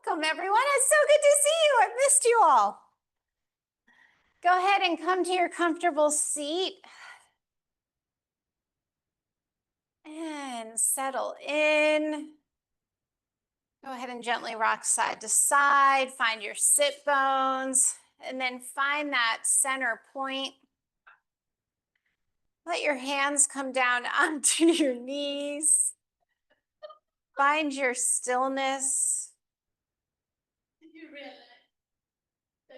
Welcome, everyone. It's so good to see you. I've missed you all. Go ahead and come to your comfortable seat and settle in. Go ahead and gently rock side to side. Find your sit bones and then find that center point. Let your hands come down onto your knees. Find your stillness. Did you realize that?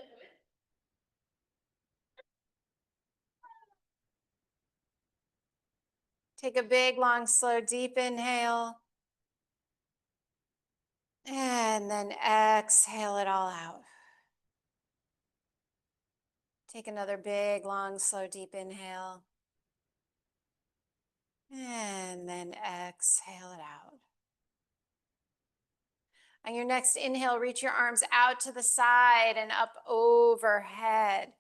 Take a big, long, slow, deep inhale. And then exhale it all out. Take another big, long, slow, deep inhale. And then exhale it out. On your next inhale, reach your arms out to the side and up overhead.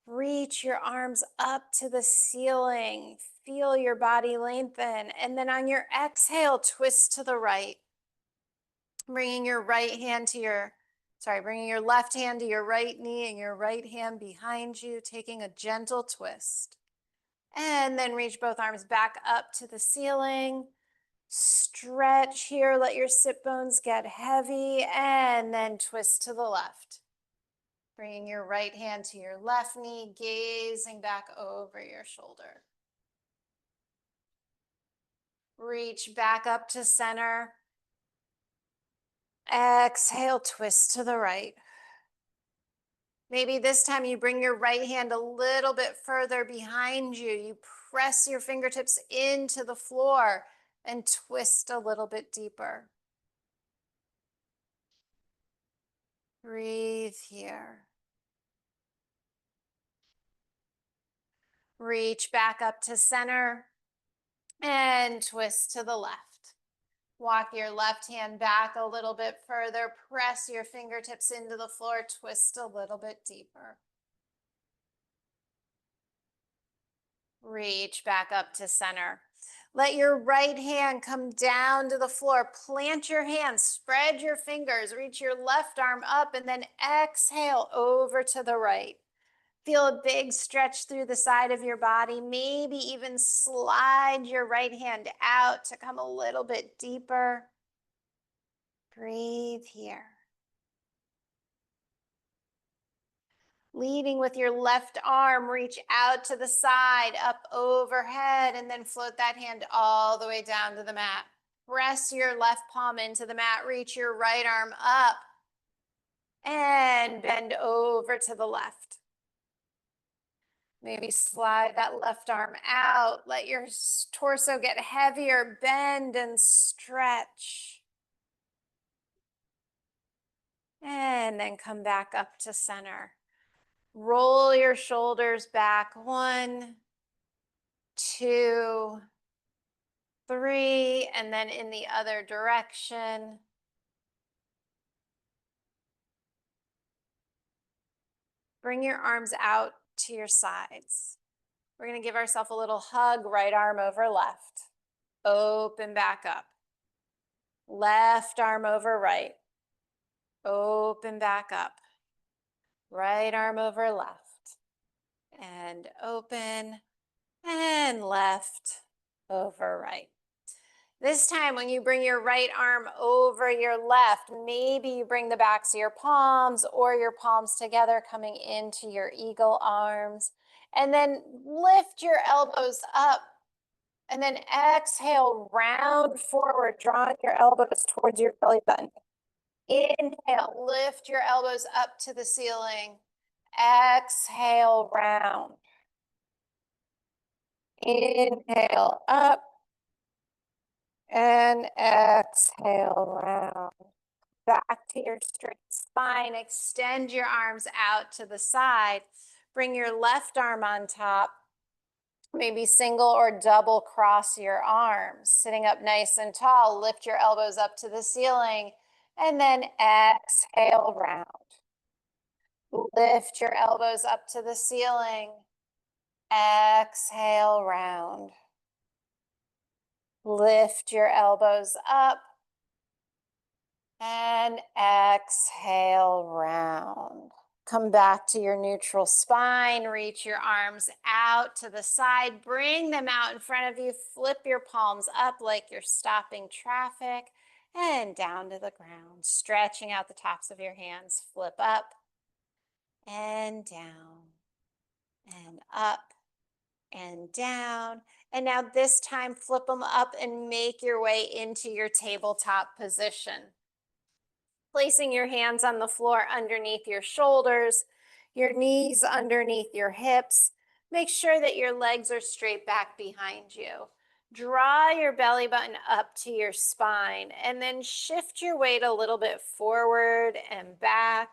Reach your arms up to the ceiling. Feel your body lengthen. And then on your exhale, twist to the right. Bringing your left hand to your right knee and your right hand behind you, taking a gentle twist. And then reach both arms back up to the ceiling. Stretch here, let your sit bones get heavy, and then twist to the left. Bringing your right hand to your left knee, gazing back over your shoulder. Reach back up to center. Exhale, twist to the right. Maybe this time you bring your right hand a little bit further behind you. You press your fingertips into the floor and twist a little bit deeper. Breathe here. Reach back up to center and twist to the left. Walk your left hand back a little bit further. Press your fingertips into the floor. Twist a little bit deeper. Reach back up to center. Let your right hand come down to the floor. Plant your hands, spread your fingers, reach your left arm up, and then exhale over to the right. Feel a big stretch through the side of your body. Maybe even slide your right hand out to come a little bit deeper. Breathe here. Leading with your left arm, reach out to the side, up overhead, and then float that hand all the way down to the mat. Press your left palm into the mat, reach your right arm up, and bend over to the left. Maybe slide that left arm out, let your torso get heavier, bend and stretch. And then come back up to center. Roll your shoulders back. 1, 2, 3, and then in the other direction. Bring your arms out to your sides. We're going to give ourselves a little hug, right arm over left. Open back up. Left arm over right. Open back up. Right arm over left. And open. And left over right. This time when you bring your right arm over your left, maybe you bring the backs of your palms or your palms together coming into your eagle arms. And then lift your elbows up. And then exhale, round forward, drawing your elbows towards your belly button. Inhale, lift your elbows up to the ceiling. Exhale, round. Inhale, up. And exhale, round. Back to your straight spine. Extend your arms out to the side. Bring your left arm on top. Maybe single or double cross your arms. Sitting up nice and tall, lift your elbows up to the ceiling, and then exhale, round. Lift your elbows up to the ceiling. Exhale, round. Lift your elbows up. And exhale, round. Come back to your neutral spine. Reach your arms out to the side. Bring them out in front of you. Flip your palms up like you're stopping traffic. And down to the ground. Stretching out the tops of your hands. Flip up and down and up and down. And now this time, flip them up and make your way into your tabletop position. Placing your hands on the floor underneath your shoulders, your knees underneath your hips. Make sure that your legs are straight back behind you. Draw your belly button up to your spine and then shift your weight a little bit forward and back.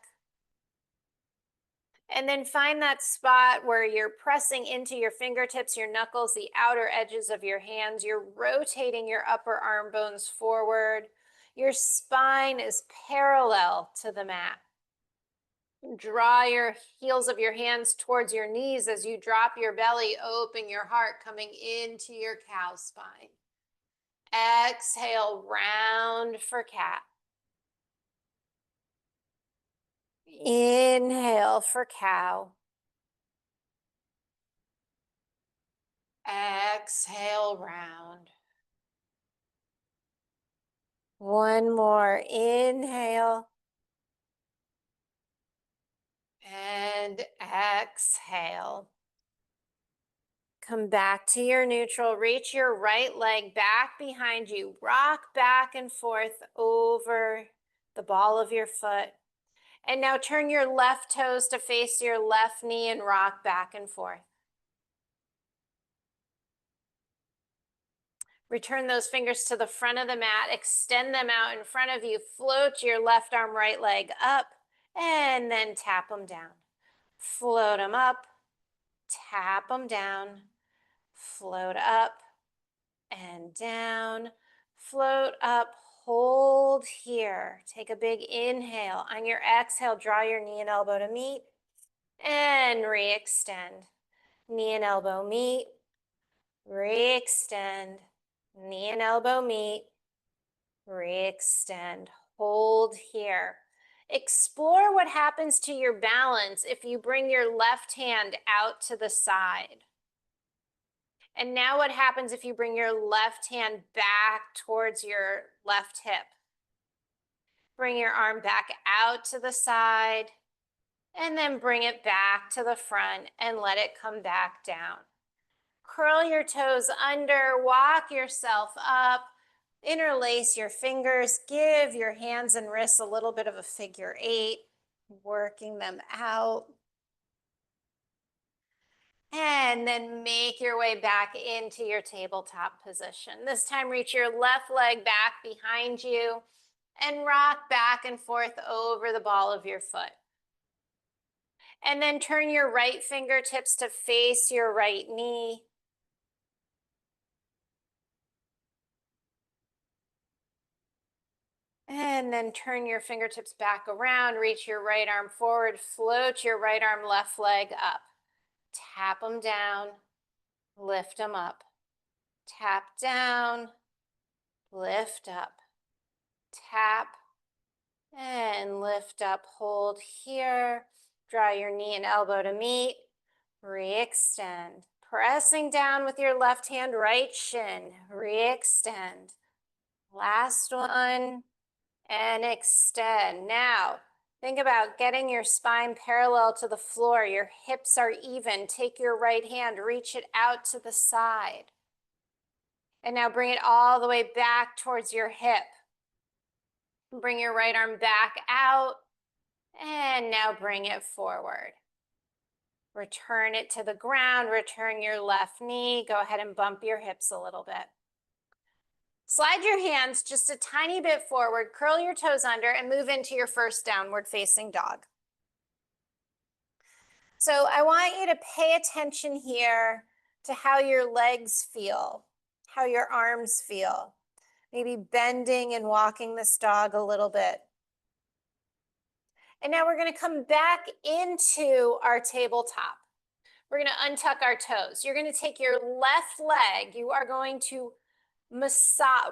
And then find that spot where you're pressing into your fingertips, your knuckles, the outer edges of your hands. You're rotating your upper arm bones forward. Your spine is parallel to the mat. Draw your heels of your hands towards your knees as you drop your belly, open your heart, coming into your cow spine. Exhale, round for cat. Inhale for cow. Exhale, round. One more. Inhale. And exhale. Come back to your neutral. Reach your right leg back behind you. Rock back and forth over the ball of your foot. And now turn your left toes to face your left knee and rock back and forth. Return those fingers to the front of the mat. Extend them out in front of you. Float your left arm, right leg up, and then tap them down. Float them up, tap them down, float up and down, float up, hold here. Take a big inhale. On your exhale, draw your knee and elbow to meet and re-extend. Knee and elbow meet, re-extend. Knee and elbow meet, re-extend. Hold here. Explore what happens to your balance if you bring your left hand out to the side. And now what happens if you bring your left hand back towards your left hip? Bring your arm back out to the side and then bring it back to the front and let it come back down. Curl your toes under, walk yourself up, interlace your fingers, give your hands and wrists a little bit of a figure eight, working them out. And then make your way back into your tabletop position. This time, reach your left leg back behind you and rock back and forth over the ball of your foot. And then turn your right fingertips to face your right knee. And then turn your fingertips back around, reach your right arm forward, float your right arm, left leg up. Tap them down, lift them up. Tap down, lift up. Tap and lift up, hold here. Draw your knee and elbow to meet, re-extend. Pressing down with your left hand, right shin, re-extend. Last one. And extend. Now, think about getting your spine parallel to the floor. Your hips are even. Take your right hand, reach it out to the side. And now bring it all the way back towards your hip. Bring your right arm back out. And now bring it forward. Return it to the ground. Return your left knee. Go ahead and bump your hips a little bit. Slide your hands just a tiny bit forward, curl your toes under, and move into your first downward facing dog. So I want you to pay attention here to how your legs feel, how your arms feel. Maybe bending and walking this dog a little bit. And now we're going to come back into our tabletop. We're going to untuck our toes. You're going to take your left leg. You are going to massage,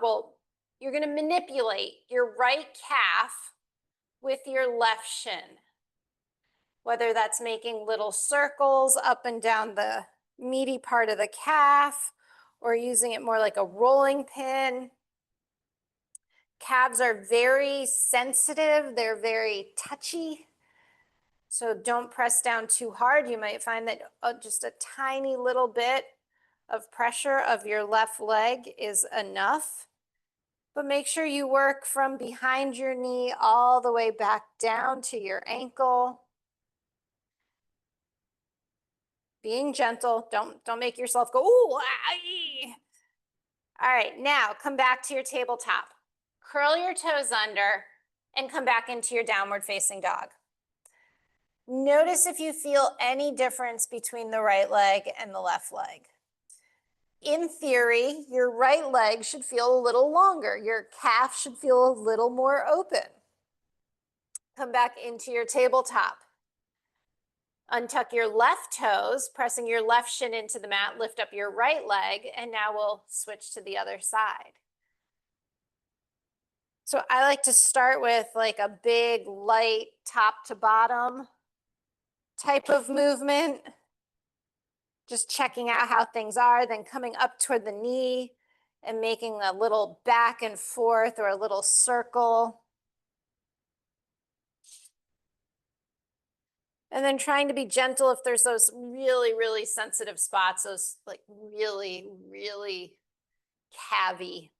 you're going to manipulate your right calf with your left shin. Whether that's making little circles up and down the meaty part of the calf or using it more like a rolling pin. Calves are very sensitive. They're very touchy. So don't press down too hard. You might find that just a tiny little bit of pressure of your left leg is enough. But make sure you work from behind your knee all the way back down to your ankle. Being gentle. Don't make yourself go, ooh, ah, all right, now come back to your tabletop. Curl your toes under and come back into your downward facing dog. Notice if you feel any difference between the right leg and the left leg. In theory, your right leg should feel a little longer. Your calf should feel a little more open. Come back into your tabletop. Untuck your left toes, pressing your left shin into the mat, lift up your right leg, and now we'll switch to the other side. So I like to start with like a big, light, top to bottom type of movement. Just checking out how things are, then coming up toward the knee and making a little back and forth or a little circle. And then trying to be gentle if there's those really, really sensitive spots, those like really, really calvy,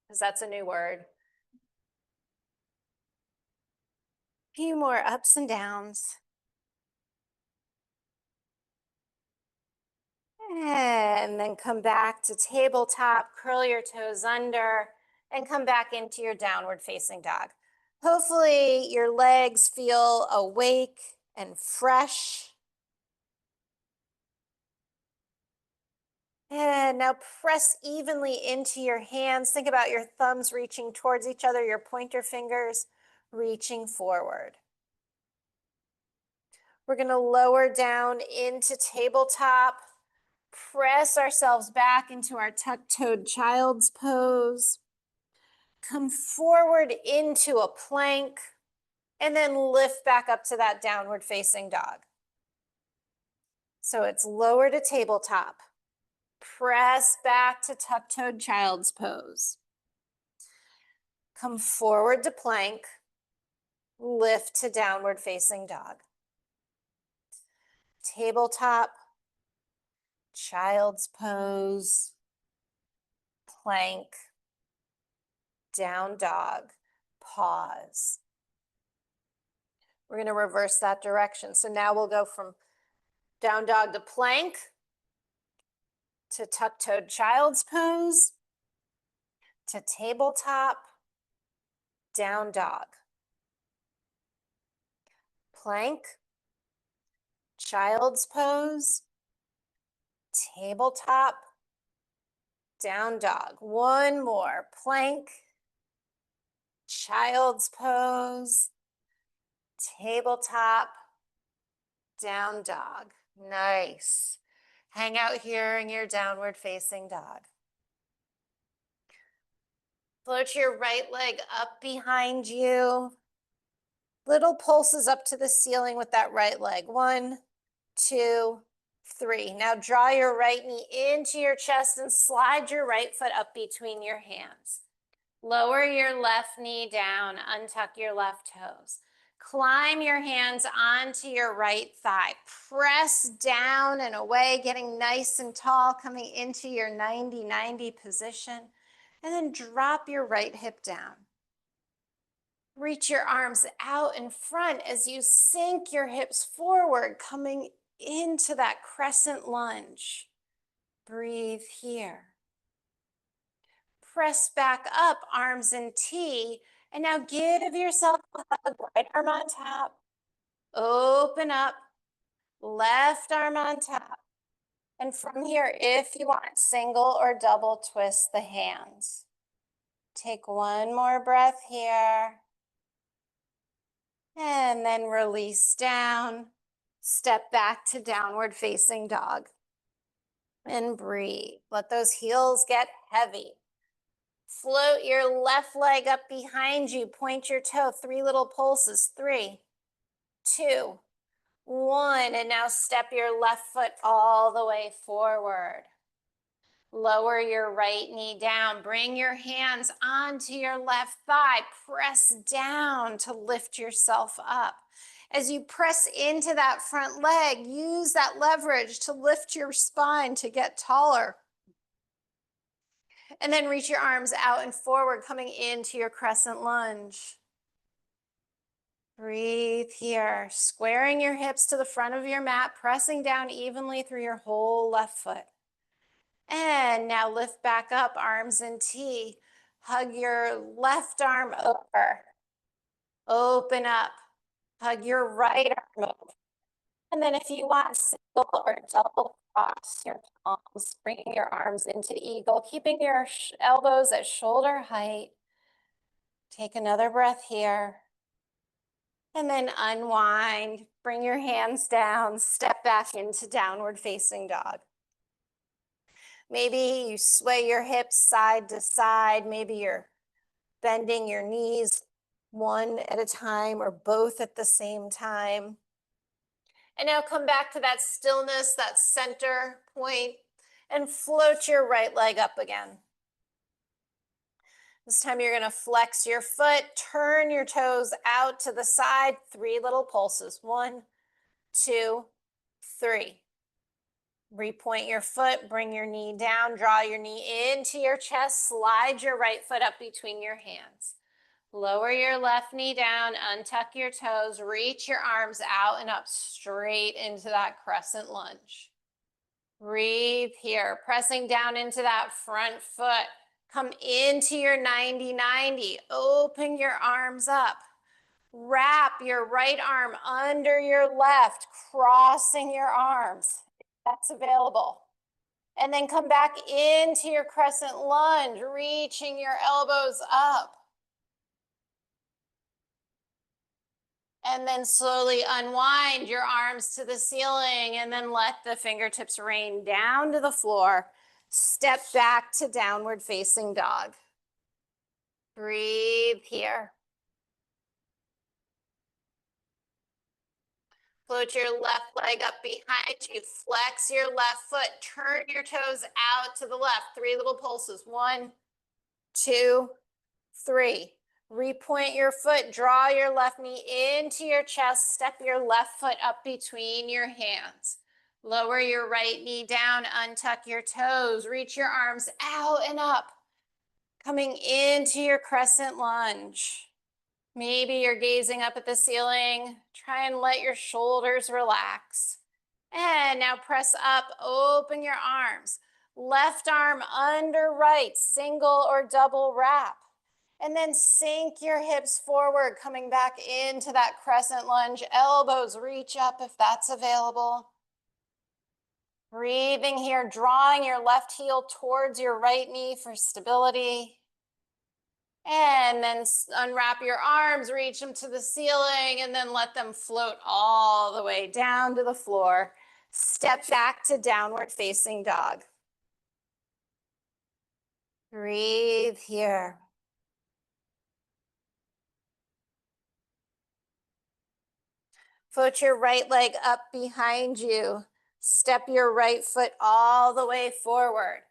because that's a new word. Few more ups and downs. And then come back to tabletop, curl your toes under, and come back into your downward facing dog. Hopefully your legs feel awake and fresh. And now press evenly into your hands. Think about your thumbs reaching towards each other, your pointer fingers reaching forward. We're going to lower down into tabletop, press ourselves back into our tuck-toed child's pose. Come forward into a plank, and then lift back up to that downward facing dog. So it's lower to tabletop. Press back to tuck-toed child's pose. Come forward to plank. Lift to downward facing dog. Tabletop, child's pose, plank, down dog, pause. We're going to reverse that direction. So now we'll go from down dog to plank, to tuck-toed child's pose, to tabletop, down dog. Plank, child's pose, tabletop, down dog. One more. Plank, child's pose, tabletop, down dog. Nice. Hang out here in your downward facing dog. Float your right leg up behind you. Little pulses up to the ceiling with that right leg. 1, 2, 3. Now draw your right knee into your chest and slide your right foot up between your hands. Lower your left knee down, untuck your left toes. Climb your hands onto your right thigh. Press down and away, getting nice and tall, coming into your 90-90 position. And then drop your right hip down. Reach your arms out in front as you sink your hips forward, coming into that crescent lunge. Breathe here. Press back up, arms in T, and now give yourself a hug, right arm on top. Open up, left arm on top. And from here, if you want, single or double twist the hands. Take one more breath here. And then release down. Step back to downward facing dog. And breathe. Let those heels get heavy. Float your left leg up behind you. Point your toe. 3 little pulses. 3, 2, 1. And now step your left foot all the way forward. Lower your right knee down. Bring your hands onto your left thigh. Press down to lift yourself up. As you press into that front leg, use that leverage to lift your spine to get taller. And then reach your arms out and forward, coming into your crescent lunge. Breathe here, squaring your hips to the front of your mat, pressing down evenly through your whole left foot. And now lift back up, arms in T. Hug your left arm over. Open up. Hug your right arm over. And then if you want, single or double cross your palms, bringing your arms into eagle, keeping your elbows at shoulder height. Take another breath here. And then unwind, bring your hands down, step back into downward facing dog. Maybe you sway your hips side to side. Maybe you're bending your knees one at a time or both at the same time. And now come back to that stillness, that center point, and float your right leg up again. This time you're gonna flex your foot, turn your toes out to the side, 3 little pulses. 1, 2, 3. Repoint your foot, bring your knee down, draw your knee into your chest, slide your right foot up between your hands. Lower your left knee down, untuck your toes, reach your arms out and up straight into that crescent lunge. Breathe here, pressing down into that front foot. Come into your 90-90. Open your arms up. Wrap your right arm under your left, crossing your arms, if that's available. And then come back into your crescent lunge, reaching your elbows up. And then slowly unwind your arms to the ceiling and then let the fingertips rain down to the floor. Step back to downward facing dog. Breathe here. Float your left leg up behind you. Flex your left foot. Turn your toes out to the left. 3 little pulses. 1, 2, 3. Repoint your foot. Draw your left knee into your chest. Step your left foot up between your hands. Lower your right knee down. Untuck your toes. Reach your arms out and up. Coming into your crescent lunge. Maybe you're gazing up at the ceiling. Try and let your shoulders relax. And now press up, open your arms. Left arm under right, single or double wrap. And then sink your hips forward, coming back into that crescent lunge. Elbows reach up if that's available. Breathing here, drawing your left heel towards your right knee for stability. And then unwrap your arms, reach them to the ceiling, and then let them float all the way down to the floor. Step back to downward facing dog. Breathe here. Float your right leg up behind you. Step your right foot all the way forward.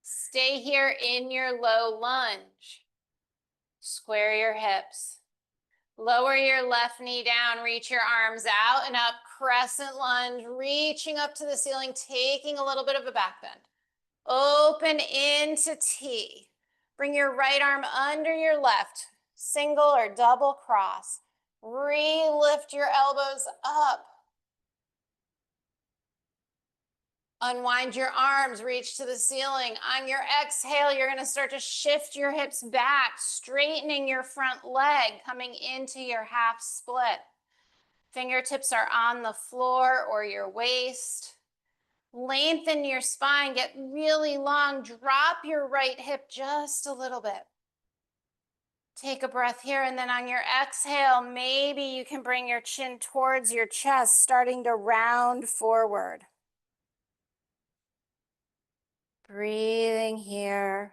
Stay here in your low lunge. Square your hips. Lower your left knee down, reach your arms out and up, crescent lunge, reaching up to the ceiling, taking a little bit of a back bend. Open into T. Bring your right arm under your left, single or double cross. Re-lift your elbows up. Unwind your arms, reach to the ceiling. On your exhale, you're gonna start to shift your hips back, straightening your front leg, coming into your half split. Fingertips are on the floor or your waist. Lengthen your spine, get really long. Drop your right hip just a little bit. Take a breath here, and then on your exhale, maybe you can bring your chin towards your chest, starting to round forward. Breathing here.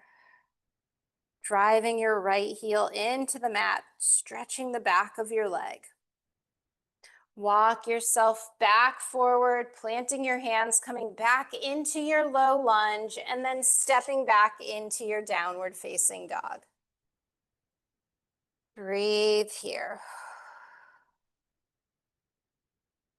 Driving your right heel into the mat, stretching the back of your leg. Walk yourself back forward, planting your hands, coming back into your low lunge, and then stepping back into your downward facing dog. Breathe here.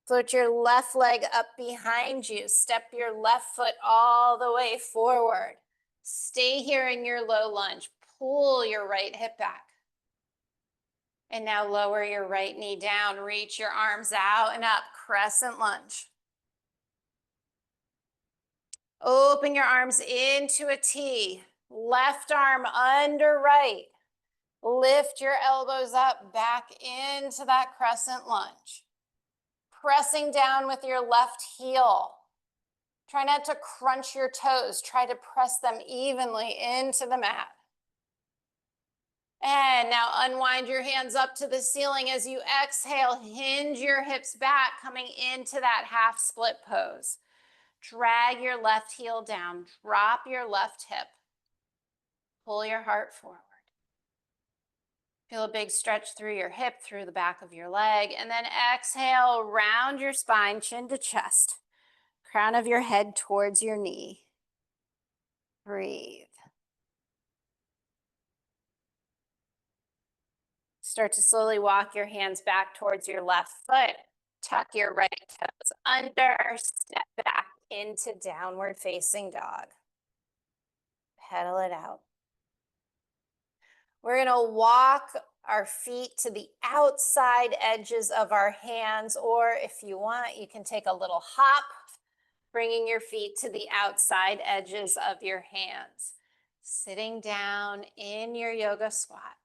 Float your left leg up behind you. Step your left foot all the way forward. Stay here in your low lunge. Pull your right hip back. And now lower your right knee down. Reach your arms out and up. Crescent lunge. Open your arms into a T. Left arm under right. Lift your elbows up back into that crescent lunge. Pressing down with your left heel. Try not to crunch your toes. Try to press them evenly into the mat. And now unwind your hands up to the ceiling as you exhale. Hinge your hips back, coming into that half split pose. Drag your left heel down. Drop your left hip. Pull your heart forward. Feel a big stretch through your hip, through the back of your leg. And then exhale, round your spine, chin to chest. Crown of your head towards your knee. Breathe. Start to slowly walk your hands back towards your left foot. Tuck your right toes under. Step back into downward facing dog. Pedal it out. We're going to walk our feet to the outside edges of our hands, or if you want, you can take a little hop, bringing your feet to the outside edges of your hands. Sitting down in your yoga squat.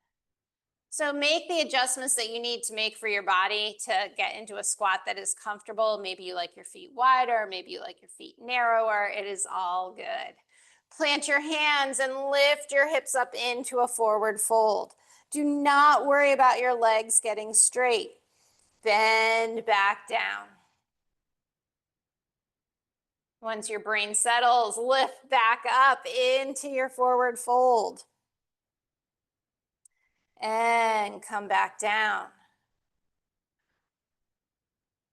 So make the adjustments that you need to make for your body to get into a squat that is comfortable. Maybe you like your feet wider, maybe you like your feet narrower. It is all good. Plant your hands and lift your hips up into a forward fold. Do not worry about your legs getting straight. Bend back down. Once your brain settles, lift back up into your forward fold. And come back down.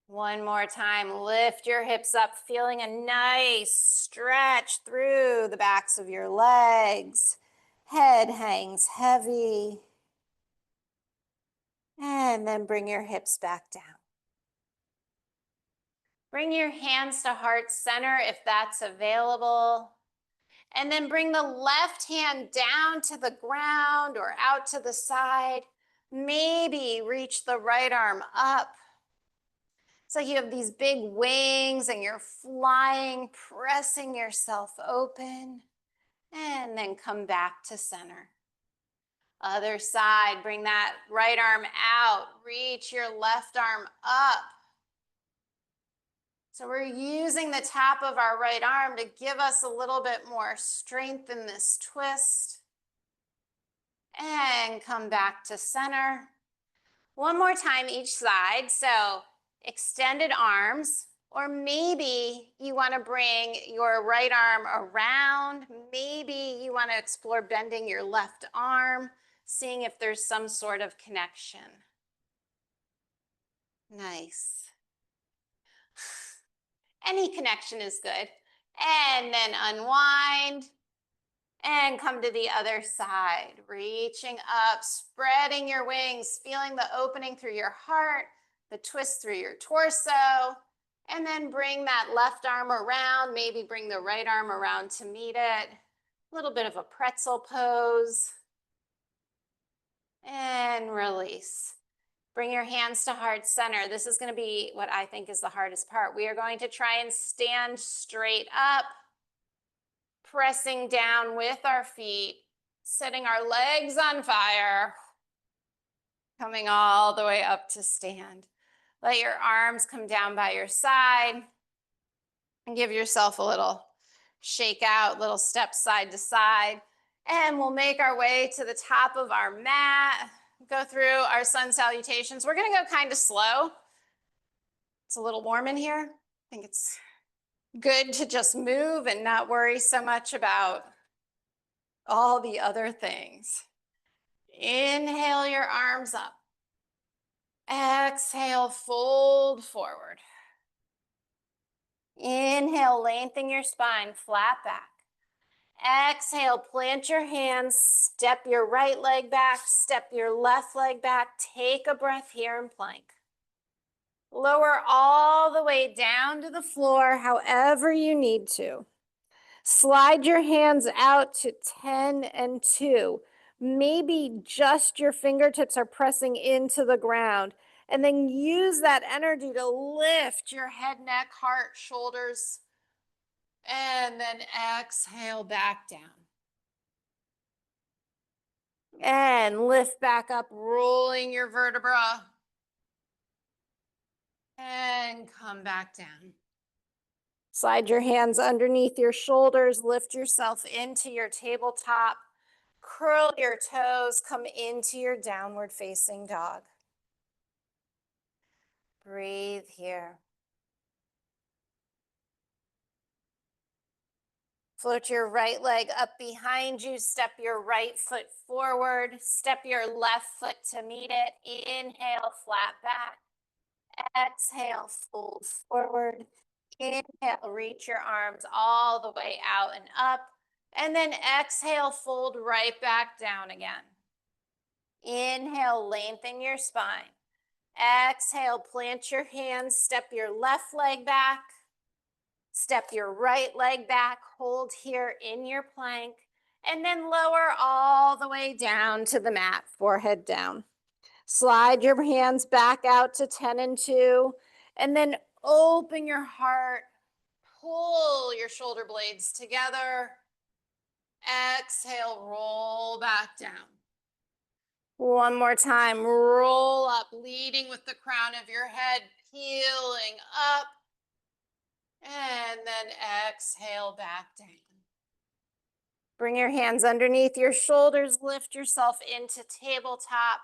One more time, lift your hips up, feeling a nice stretch through the backs of your legs. Head hangs heavy. And then bring your hips back down. Bring your hands to heart center if that's available. And then bring the left hand down to the ground or out to the side. Maybe reach the right arm up. So you have these big wings and you're flying, pressing yourself open, and then come back to center. Other side, bring that right arm out, reach your left arm up. So we're using the top of our right arm to give us a little bit more strength in this twist. And come back to center. One more time each side. So extended arms, or maybe you want to bring your right arm around. Maybe you want to explore bending your left arm, seeing if there's some sort of connection. Nice. Any connection is good. And then unwind and come to the other side. Reaching up, spreading your wings, feeling the opening through your heart, the twist through your torso, and then bring that left arm around, maybe bring the right arm around to meet it. A little bit of a pretzel pose. And release. Bring your hands to heart center. This is going to be what I think is the hardest part. We are going to try and stand straight up, pressing down with our feet, setting our legs on fire, coming all the way up to stand. Let your arms come down by your side and give yourself a little shake out, little step side to side. And we'll make our way to the top of our mat, go through our sun salutations. We're gonna go kind of slow. It's a little warm in here. I think it's good to just move and not worry so much about all the other things. Inhale your arms up. Exhale, fold forward. Inhale, lengthen your spine, flat back. Exhale, plant your hands, step your right leg back, step your left leg back. Take a breath here in plank. Lower all the way down to the floor, however you need to. Slide your hands out to 10 and 2. Maybe just your fingertips are pressing into the ground. And then use that energy to lift your head, neck, heart, shoulders. And then exhale back down. And lift back up, rolling your vertebra. And come back down. Slide your hands underneath your shoulders, lift yourself into your tabletop, curl your toes, come into your downward facing dog. Breathe here. Float your right leg up behind you, step your right foot forward, step your left foot to meet it. Inhale, flat back. Exhale, fold forward. Inhale, reach your arms all the way out and up. And then exhale, fold right back down again. Inhale, lengthen your spine. Exhale, plant your hands, step your left leg back. Step your right leg back, hold here in your plank. And then lower all the way down to the mat, forehead down. Slide your hands back out to 10 and 2. And then open your heart. Pull your shoulder blades together. Exhale, roll back down. One more time, roll up, leading with the crown of your head, peeling up. And then exhale back down. Bring your hands underneath your shoulders, lift yourself into tabletop.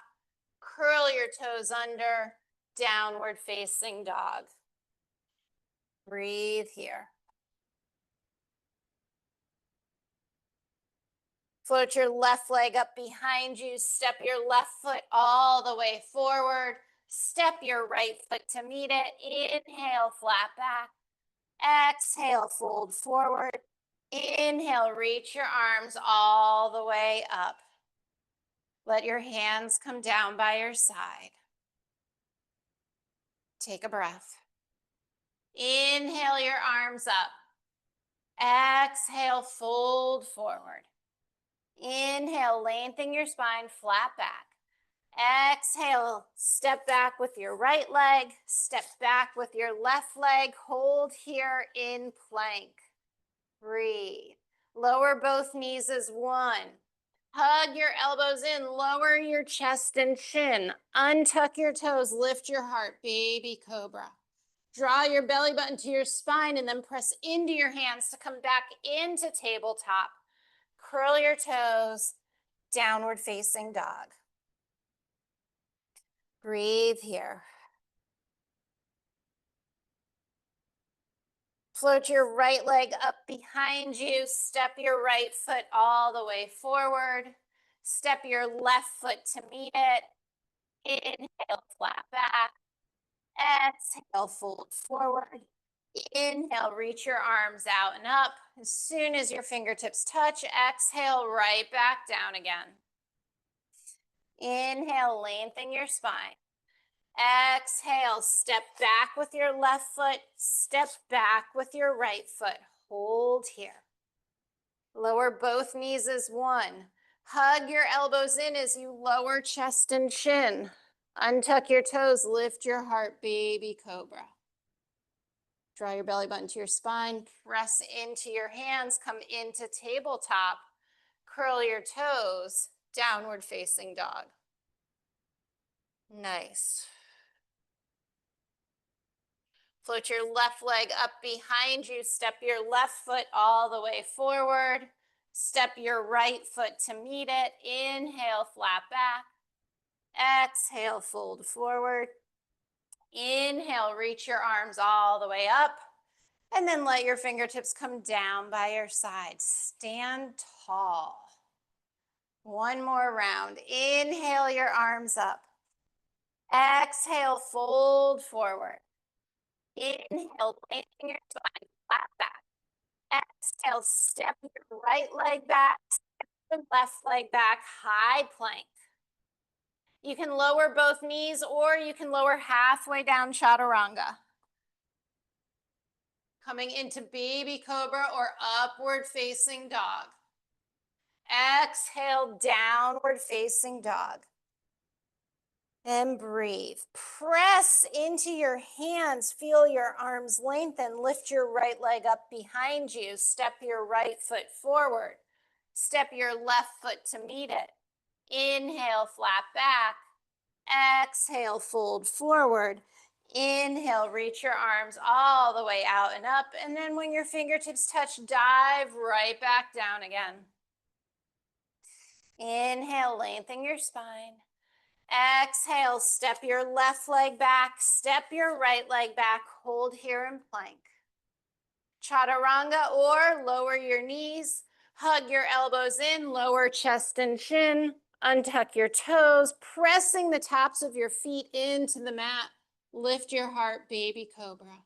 Curl your toes under, downward facing dog. Breathe here. Float your left leg up behind you. Step your left foot all the way forward. Step your right foot to meet it. Inhale, flat back. Exhale, fold forward. Inhale, reach your arms all the way up. Let your hands come down by your side. Take a breath. Inhale your arms up. Exhale, fold forward. Inhale, lengthen your spine, flat back. Exhale, step back with your right leg, step back with your left leg, hold here in plank. Breathe. Lower both knees as one. Hug your elbows in, lower your chest and chin. Untuck your toes, lift your heart, baby cobra. Draw your belly button to your spine and then press into your hands to come back into tabletop. Curl your toes, downward facing dog. Breathe here. Float your right leg up behind you. Step your right foot all the way forward. Step your left foot to meet it. Inhale, flat back. Exhale, fold forward. Inhale, reach your arms out and up. As soon as your fingertips touch, exhale, right back down again. Inhale, lengthen your spine. Exhale, step back with your left foot, step back with your right foot. Hold here. Lower both knees as one. Hug your elbows in as you lower chest and chin. Untuck your toes, lift your heart, baby cobra. Draw your belly button to your spine, press into your hands, come into tabletop. Curl your toes, downward facing dog. Nice. Float your left leg up behind you. Step your left foot all the way forward. Step your right foot to meet it. Inhale, flat back. Exhale, fold forward. Inhale, reach your arms all the way up. And then let your fingertips come down by your side. Stand tall. One more round. Inhale your arms up. Exhale, fold forward. Inhale, lengthen your spine, flat back. Exhale, step your right leg back, step the left leg back, high plank. You can lower both knees or you can lower halfway down chaturanga. Coming into baby cobra or upward facing dog. Exhale, downward facing dog. And breathe. Press into your hands. Feel your arms lengthen. Lift your right leg up behind you. Step your right foot forward. Step your left foot to meet it. Inhale, flat back. Exhale, fold forward. Inhale, reach your arms all the way out and up. And then when your fingertips touch, dive right back down again. Inhale, lengthen your spine. Exhale, step your left leg back, step your right leg back, hold here in plank. Chaturanga or lower your knees, hug your elbows in, lower chest and chin, untuck your toes, pressing the tops of your feet into the mat. Lift your heart, baby cobra.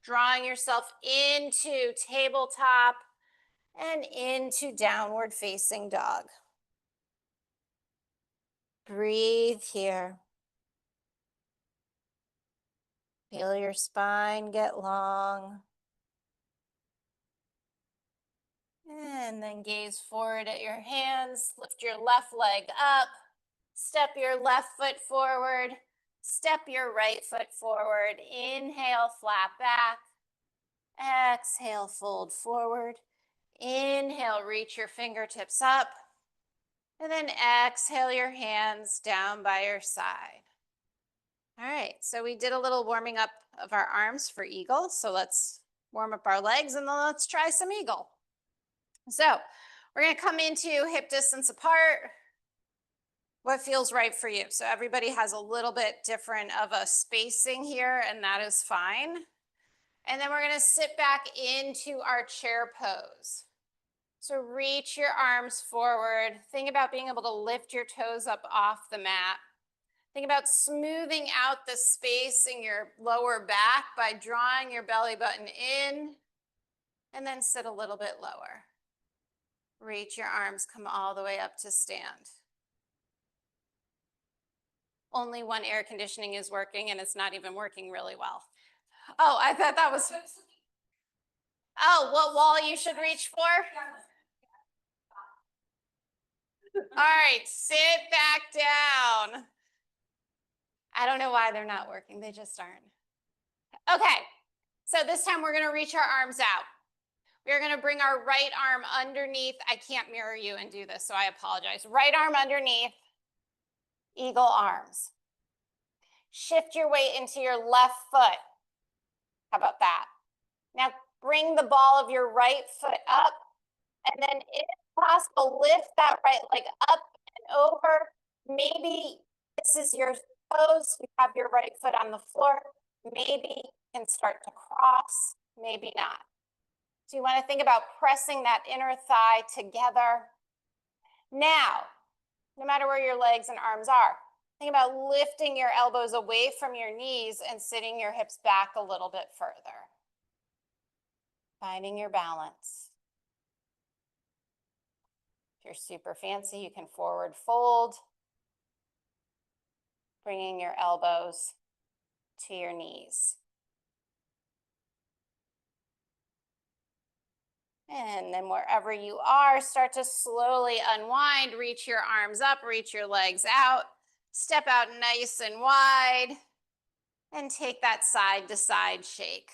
Drawing yourself into tabletop and into downward facing dog. Breathe here. Feel your spine get long. And then gaze forward at your hands. Lift your left leg up. Step your left foot forward. Step your right foot forward. Inhale, flat back. Exhale, fold forward. Inhale, reach your fingertips up. And then exhale your hands down by your side. All right, so we did a little warming up of our arms for eagle. So let's warm up our legs and then let's try some eagle. So we're going to come into hip distance apart. What feels right for you? So everybody has a little bit different of a spacing here, and that is fine. And then we're going to sit back into our chair pose. So reach your arms forward. Think about being able to lift your toes up off the mat. Think about smoothing out the space in your lower back by drawing your belly button in, and then sit a little bit lower. Reach your arms, come all the way up to stand. Only one air conditioning is working, and it's not even working really well. Oh, I thought that was... Oh, what wall you should reach for? All right, sit back down. I don't know why they're not working. They just aren't. Okay, so this time we're going to reach our arms out. We're going to bring our right arm underneath. I can't mirror you and do this, so I apologize. Right arm underneath, eagle arms. Shift your weight into your left foot. How about that? Now bring the ball of your right foot up, and then if possible, lift that right leg up and over. Maybe this is your toes. You have your right foot on the floor. Maybe you can start to cross, maybe not. So you want to think about pressing that inner thigh together. Now, no matter where your legs and arms are, think about lifting your elbows away from your knees and sitting your hips back a little bit further. Finding your balance. If you're super fancy, you can forward fold, bringing your elbows to your knees. And then wherever you are, start to slowly unwind, reach your arms up, reach your legs out, step out nice and wide, and take that side to side shake.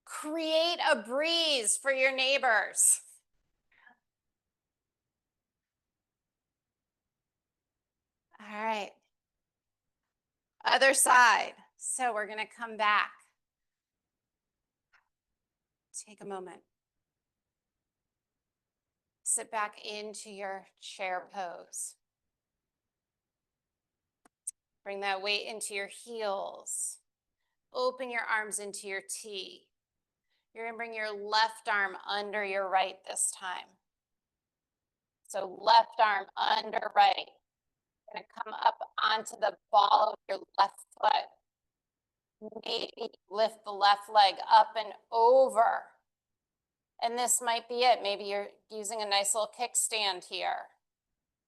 Create a breeze for your neighbors. All right. Other side. So we're going to come back. Take a moment. Sit back into your chair pose. Bring that weight into your heels. Open your arms into your T. You're going to bring your left arm under your right this time. So left arm under right. Gonna come up onto the ball of your left foot. Maybe lift the left leg up and over. And this might be it. Maybe you're using a nice little kickstand here.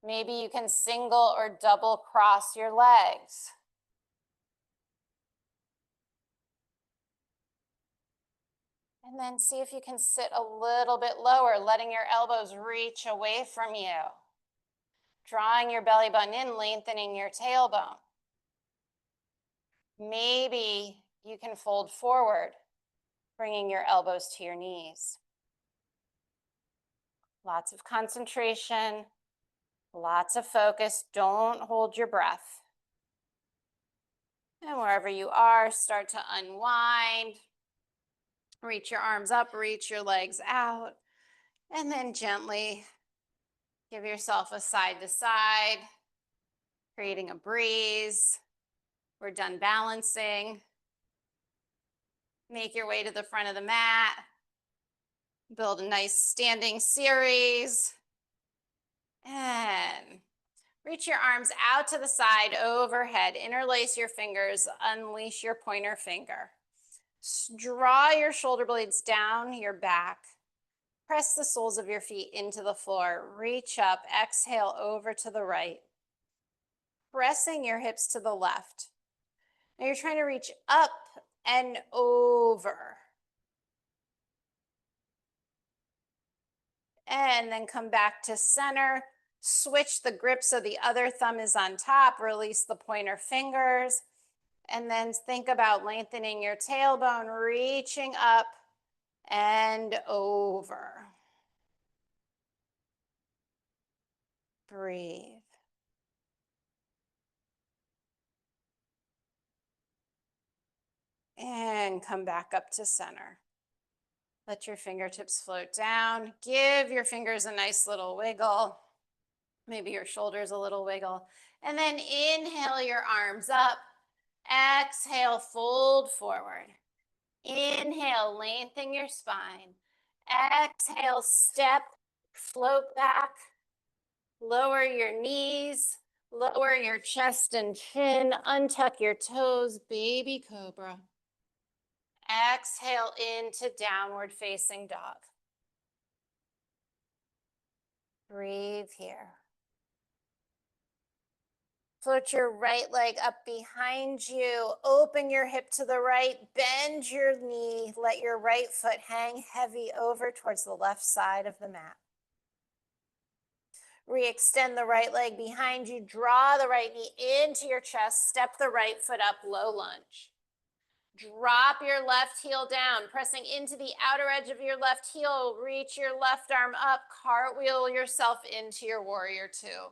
Maybe you can single or double cross your legs. And then see if you can sit a little bit lower, letting your elbows reach away from you. Drawing your belly button in, lengthening your tailbone. Maybe you can fold forward, bringing your elbows to your knees. Lots of concentration, lots of focus. Don't hold your breath. And wherever you are, start to unwind. Reach your arms up, reach your legs out, and then gently give yourself a side to side, creating a breeze. We're done balancing. Make your way to the front of the mat. Build a nice standing series. And reach your arms out to the side, overhead. Interlace your fingers, unleash your pointer finger. Draw your shoulder blades down your back. Press the soles of your feet into the floor. Reach up, exhale over to the right. Pressing your hips to the left. Now you're trying to reach up and over. And then come back to center. Switch the grip so the other thumb is on top. Release the pointer fingers. And then think about lengthening your tailbone, reaching up and over. Breathe. And come back up to center. Let your fingertips float down. Give your fingers a nice little wiggle. Maybe your shoulders a little wiggle. And then inhale your arms up. Exhale, fold forward. Inhale, lengthen your spine. Exhale, step, float back. Lower your knees. Lower your chest and chin. Untuck your toes, baby cobra. Exhale into downward facing dog. Breathe here. Float your right leg up behind you. Open your hip to the right. Bend your knee. Let your right foot hang heavy over towards the left side of the mat. Re-extend the right leg behind you. Draw the right knee into your chest. Step the right foot up, low lunge. Drop your left heel down, pressing into the outer edge of your left heel. Reach your left arm up. Cartwheel yourself into your warrior two.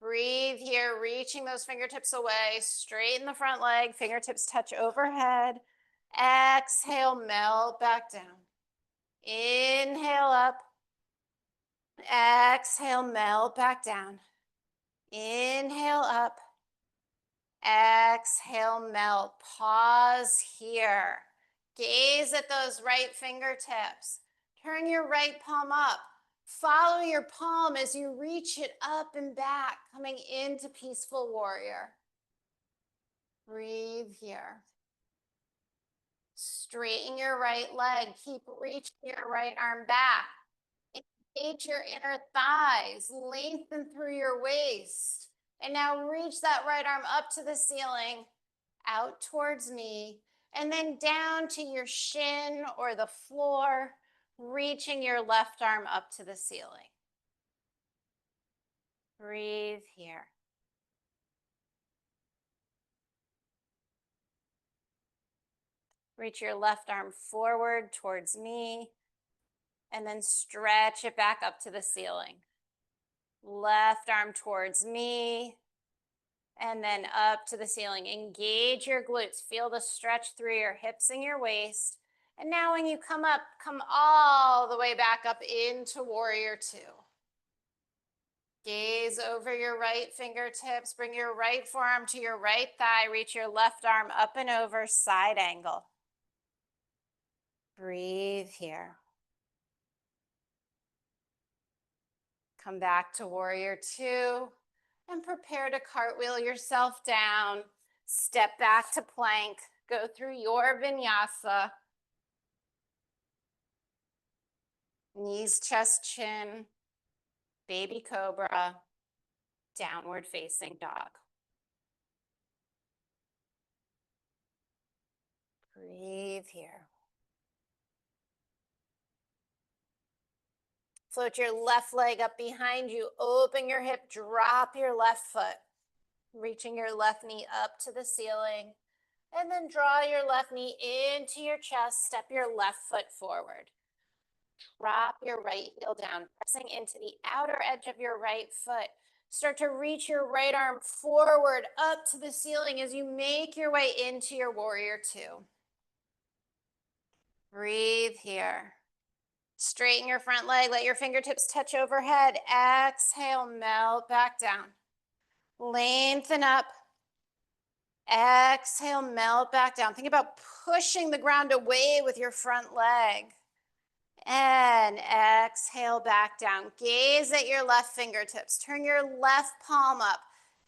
Breathe here, reaching those fingertips away. Straighten the front leg. Fingertips touch overhead. Exhale, melt back down. Inhale up. Exhale, melt back down. Inhale up. Exhale, melt. Pause here. Gaze at those right fingertips. Turn your right palm up. Follow your palm as you reach it up and back, coming into peaceful warrior. Breathe here. Straighten your right leg. Keep reaching your right arm back. Engage your inner thighs. Lengthen through your waist. And now reach that right arm up to the ceiling, out towards me, and then down to your shin or the floor, reaching your left arm up to the ceiling. Breathe here. Reach your left arm forward towards me, and then stretch it back up to the ceiling. Left arm towards me, and then up to the ceiling. Engage your glutes. Feel the stretch through your hips and your waist. And now when you come up, come all the way back up into warrior two. Gaze over your right fingertips. Bring your right forearm to your right thigh. Reach your left arm up and over, side angle. Breathe here. Come back to warrior two and prepare to cartwheel yourself down. Step back to plank. Go through your vinyasa. Knees, chest, chin. Baby cobra. Downward facing dog. Breathe here. Float your left leg up behind you. Open your hip, drop your left foot. Reaching your left knee up to the ceiling. And then draw your left knee into your chest. Step your left foot forward. Drop your right heel down, pressing into the outer edge of your right foot. Start to reach your right arm forward up to the ceiling as you make your way into your warrior two. Breathe here. Straighten your front leg. Let your fingertips touch overhead. Exhale, melt back down. Lengthen up. Exhale, melt back down. Think about pushing the ground away with your front leg. And exhale back down. Gaze at your left fingertips. Turn your left palm up.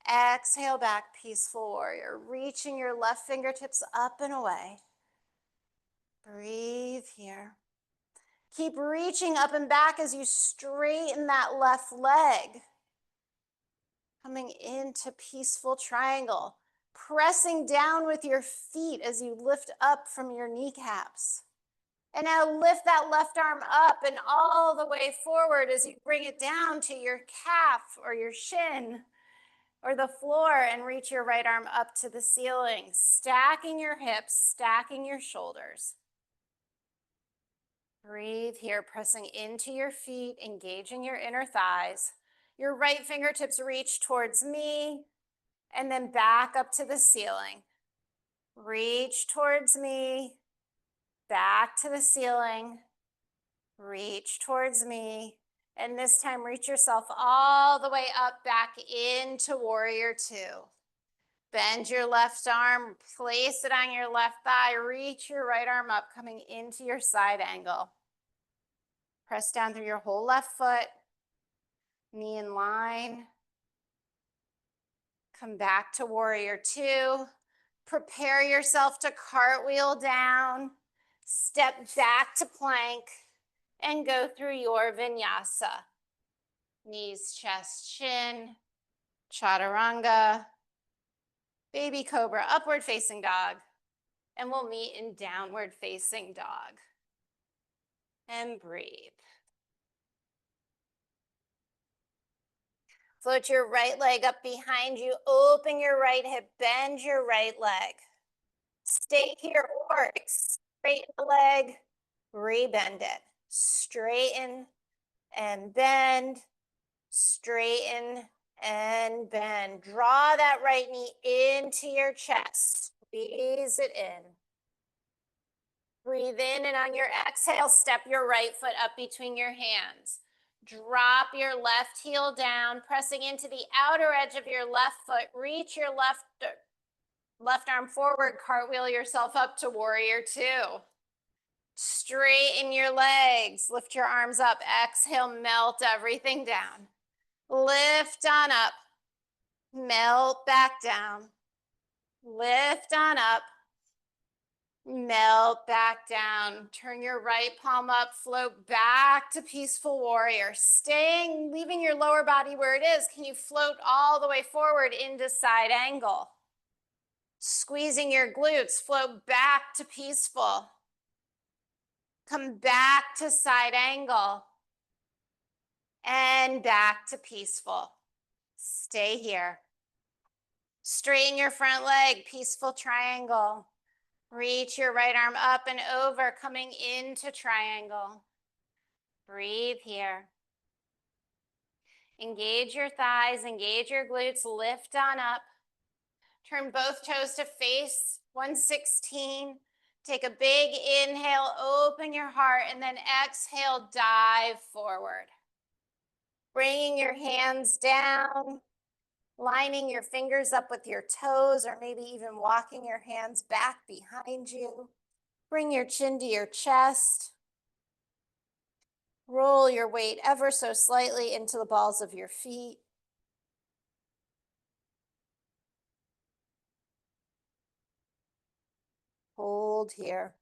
Exhale back, peaceful warrior. Reaching your left fingertips up and away. Breathe here. Keep reaching up and back as you straighten that left leg. Coming into peaceful triangle. Pressing down with your feet as you lift up from your kneecaps. And now lift that left arm up and all the way forward as you bring it down to your calf or your shin or the floor, and reach your right arm up to the ceiling, stacking your hips, stacking your shoulders. Breathe here, pressing into your feet, engaging your inner thighs. Your right fingertips reach towards me and then back up to the ceiling. Reach towards me, back to the ceiling. Reach towards me. And this time, reach yourself all the way up back into warrior two. Bend your left arm, place it on your left thigh, reach your right arm up, coming into your side angle. Press down through your whole left foot, knee in line. Come back to warrior two. Prepare yourself to cartwheel down. Step back to plank and go through your vinyasa. Knees, chest, chin, chaturanga, baby cobra, upward facing dog. And we'll meet in downward facing dog. And breathe. Float your right leg up behind you. Open your right hip, bend your right leg. Stay here or straighten the leg, rebend it. Straighten and bend, straighten and bend. Draw that right knee into your chest. Squeeze it in. Breathe in, and on your exhale, step your right foot up between your hands. Drop your left heel down, pressing into the outer edge of your left foot. Reach your left arm forward, cartwheel yourself up to warrior two. Straighten your legs, lift your arms up. Exhale, melt everything down. Lift on up, melt back down. Lift on up, melt back down. Turn your right palm up, float back to peaceful warrior. Staying, leaving your lower body where it is. Can you float all the way forward into side angle? Squeezing your glutes, float back to peaceful. Come back to side angle. And back to peaceful. Stay here. Straighten your front leg, peaceful triangle. Reach your right arm up and over, coming into triangle. Breathe here. Engage your thighs, engage your glutes, lift on up. Turn both toes to face 116. Take a big inhale, open your heart, and then exhale, dive forward. Bringing your hands down, lining your fingers up with your toes, or maybe even walking your hands back behind you. Bring your chin to your chest. Roll your weight ever so slightly into the balls of your feet. Hold here.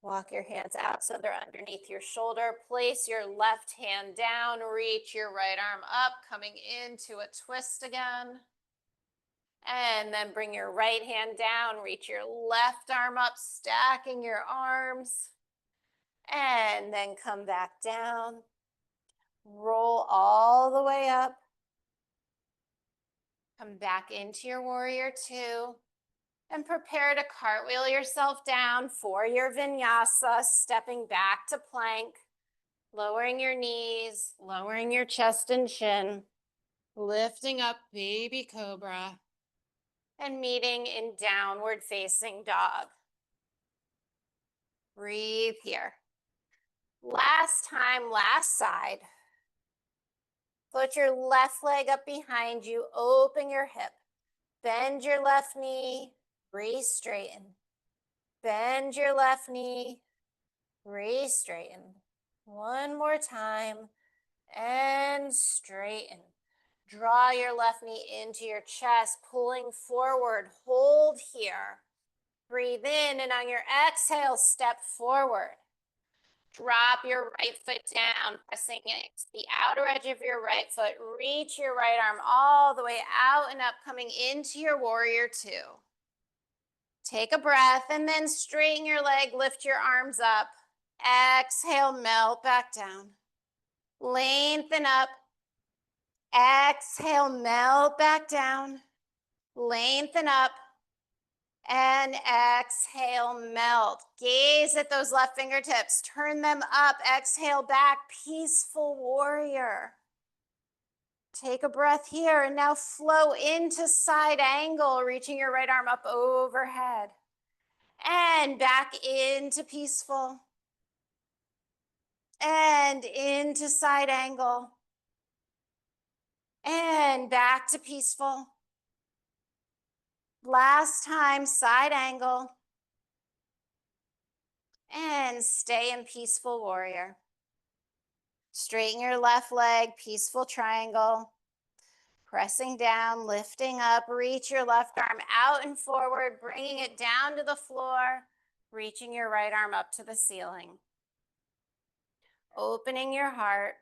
Walk your hands out so they're underneath your shoulder. Place your left hand down. Reach your right arm up, coming into a twist again. And then bring your right hand down. Reach your left arm up, stacking your arms. And then come back down. Roll all the way up. Come back into your warrior two. And prepare to cartwheel yourself down for your vinyasa, stepping back to plank, lowering your knees, lowering your chest and chin, lifting up baby cobra, and meeting in downward facing dog. Breathe here. Last time, last side. Put your left leg up behind you, open your hip, bend your left knee, re-straighten. Bend your left knee, re-straighten. One more time, and straighten. Draw your left knee into your chest, pulling forward. Hold here. Breathe in, and on your exhale, step forward. Drop your right foot down, pressing against the outer edge of your right foot. Reach your right arm all the way out and up, coming into your warrior two. Take a breath and then straighten your leg, lift your arms up. Exhale, melt back down. Lengthen up. Exhale, melt back down. Lengthen up. And exhale, melt. Gaze at those left fingertips. Turn them up. Exhale back. Peaceful warrior. Take a breath here and now flow into side angle, reaching your right arm up overhead. And back into peaceful. And into side angle. And back to peaceful. Last time, side angle. And stay in peaceful warrior. Straighten your left leg, peaceful triangle. Pressing down, lifting up, reach your left arm out and forward, bringing it down to the floor, reaching your right arm up to the ceiling. Opening your heart.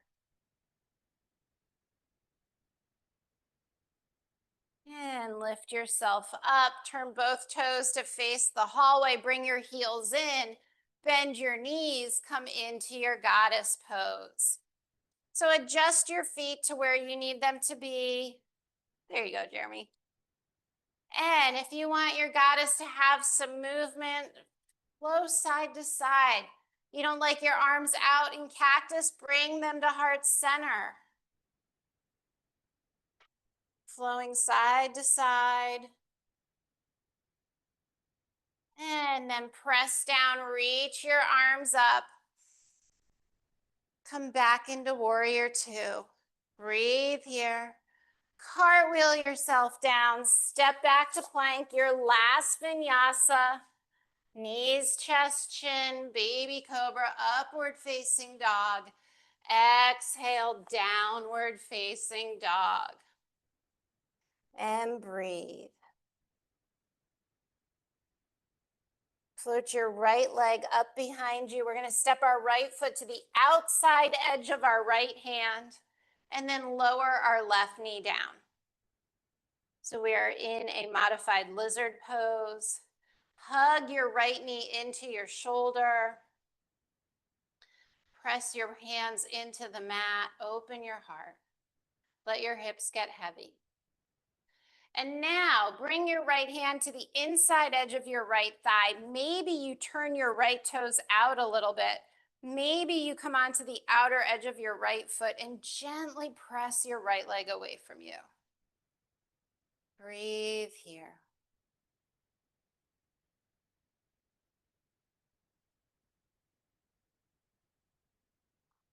And lift yourself up. Turn both toes to face the hallway. Bring your heels in. Bend your knees. Come into your goddess pose. So adjust your feet to where you need them to be. There you go, Jeremy. And if you want your goddess to have some movement, flow side to side. You don't like your arms out in cactus, bring them to heart center. Flowing side to side. And then press down, reach your arms up. Come back into warrior two. Breathe here. Cartwheel yourself down. Step back to plank, your last vinyasa. Knees, chest, chin, baby cobra, upward facing dog. Exhale, downward facing dog. And breathe. Float your right leg up behind you. We're going to step our right foot to the outside edge of our right hand and then lower our left knee down. So we are in a modified lizard pose. Hug your right knee into your shoulder. Press your hands into the mat. Open your heart. Let your hips get heavy. And now bring your right hand to the inside edge of your right thigh. Maybe you turn your right toes out a little bit. Maybe you come onto the outer edge of your right foot and gently press your right leg away from you. Breathe here.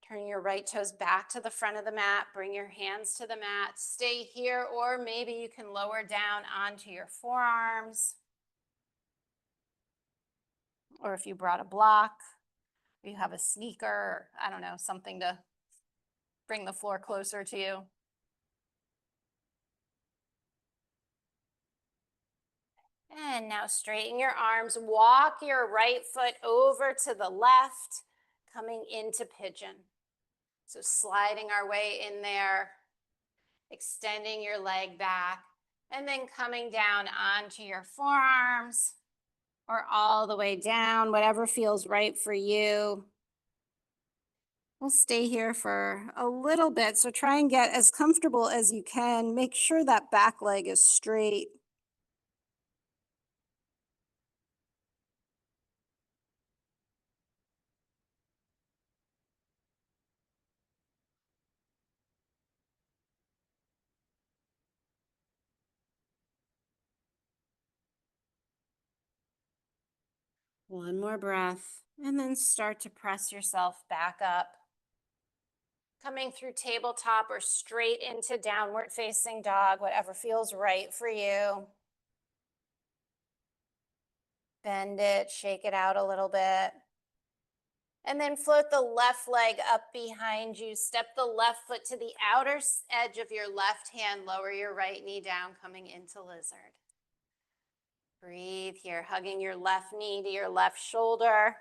Turn your right toes back to the front of the mat. Bring your hands to the mat. Stay here, or maybe you can lower down onto your forearms. Or if you brought a block, you have a sneaker, or, I don't know, something to bring the floor closer to you. And now straighten your arms. Walk your right foot over to the left, coming into pigeon. So sliding our way in there, extending your leg back, and then coming down onto your forearms or all the way down, whatever feels right for you. We'll stay here for a little bit, so try and get as comfortable as you can. Make sure that back leg is straight. One more breath, and then start to press yourself back up. Coming through tabletop or straight into downward facing dog, whatever feels right for you. Bend it, shake it out a little bit. And then float the left leg up behind you. Step the left foot to the outer edge of your left hand. Lower your right knee down, coming into lizard. Breathe here, hugging your left knee to your left shoulder.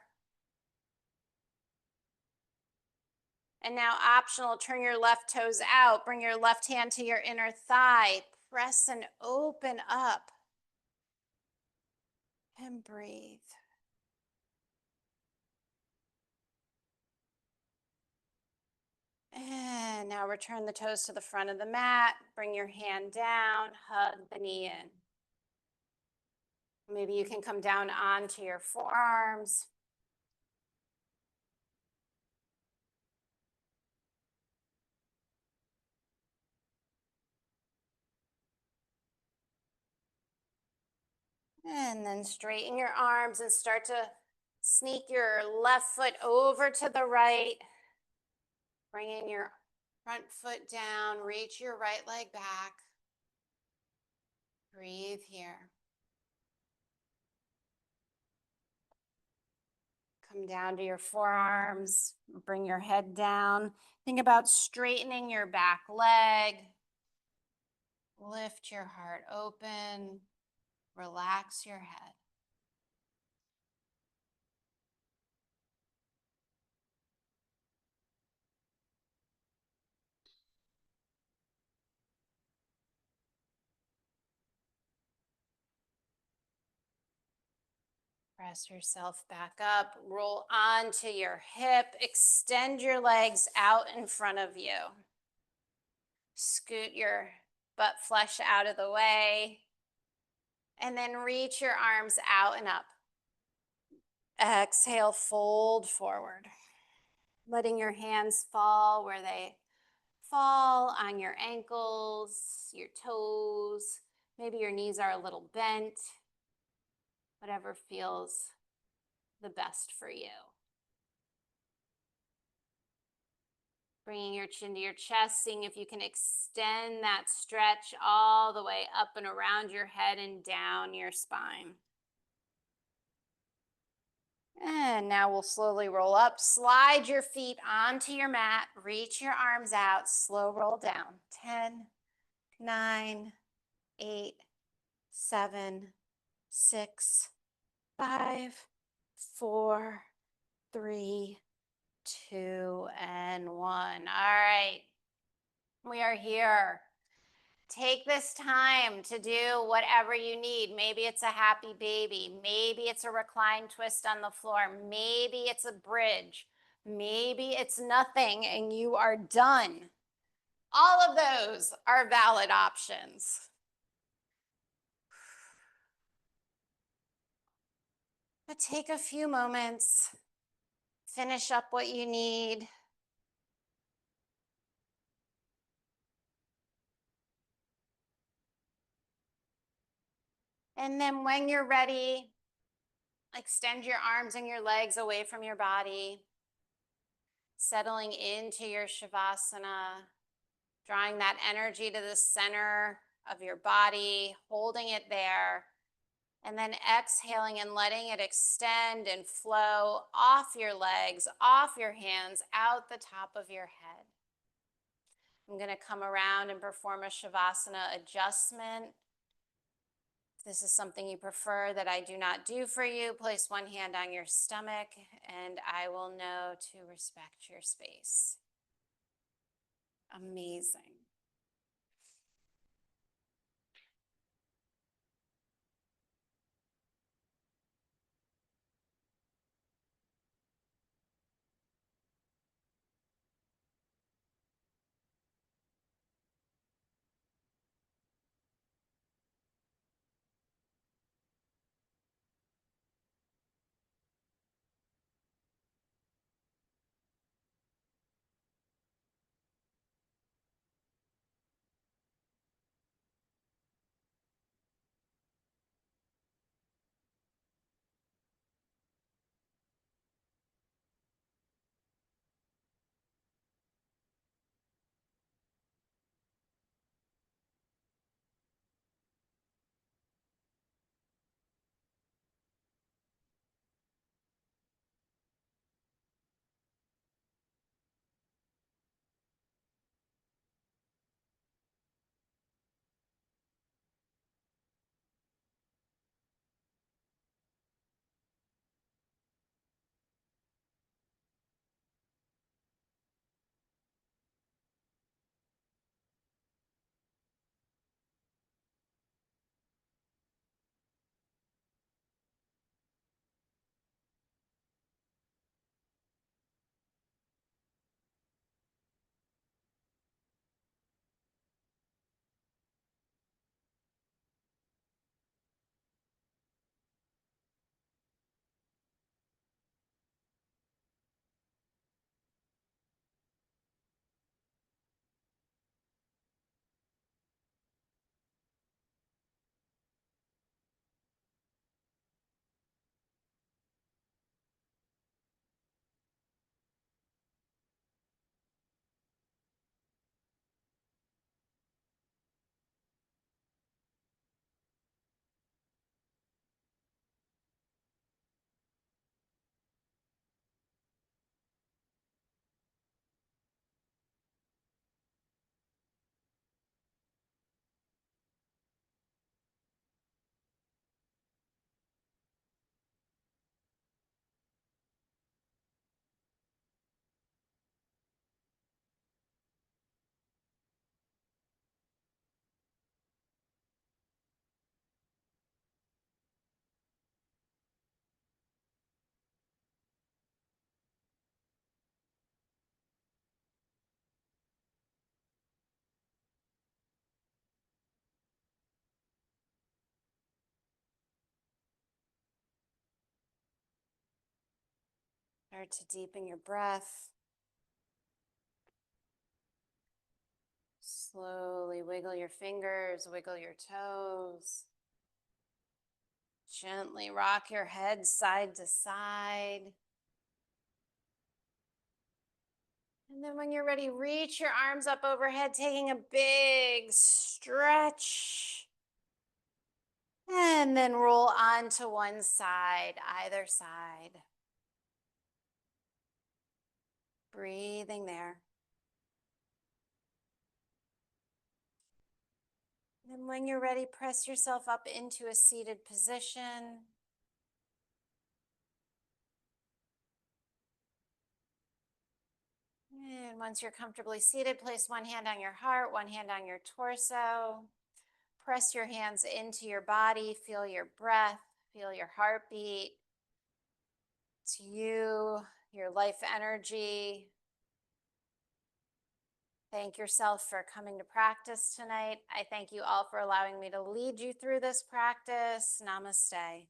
And now optional, turn your left toes out. Bring your left hand to your inner thigh. Press and open up. And breathe. And now return the toes to the front of the mat. Bring your hand down, hug the knee in. Maybe you can come down onto your forearms. And then straighten your arms and start to sneak your left foot over to the right. Bringing your front foot down, reach your right leg back. Breathe here. Come down to your forearms, bring your head down. Think about straightening your back leg. Lift your heart open, relax your head. Press yourself back up, roll onto your hip, extend your legs out in front of you. Scoot your butt flesh out of the way, and then reach your arms out and up. Exhale, fold forward. Letting your hands fall where they fall, on your ankles, your toes. Maybe your knees are a little bent. Whatever feels the best for you. Bringing your chin to your chest, seeing if you can extend that stretch all the way up and around your head and down your spine. And now we'll slowly roll up. Slide your feet onto your mat. Reach your arms out. Slow roll down. 10, 9, 8, 7, 6, 5, 4, 3, 2, and 1. All right. We are here. Take this time to do whatever you need. Maybe it's a happy baby. Maybe it's a recline twist on the floor. Maybe it's a bridge. Maybe it's nothing and you are done. All of those are valid options. But take a few moments, finish up what you need. And then when you're ready, extend your arms and your legs away from your body, settling into your Shavasana, drawing that energy to the center of your body, holding it there, And then exhaling and letting it extend and flow off your legs, off your hands, out the top of your head. I'm going to come around and perform a Shavasana adjustment. If this is something you prefer that I do not do for you, place one hand on your stomach and I will know to respect your space. Amazing. Start to deepen your breath. Slowly wiggle your fingers, wiggle your toes. Gently rock your head side to side. And then when you're ready, reach your arms up overhead, taking a big stretch. And then roll onto one side, either side. Breathing there. And when you're ready, press yourself up into a seated position. And once you're comfortably seated, place one hand on your heart, one hand on your torso. Press your hands into your body, feel your breath, feel your heartbeat. It's you, your life energy. Thank yourself for coming to practice tonight. I thank you all for allowing me to lead you through this practice. Namaste.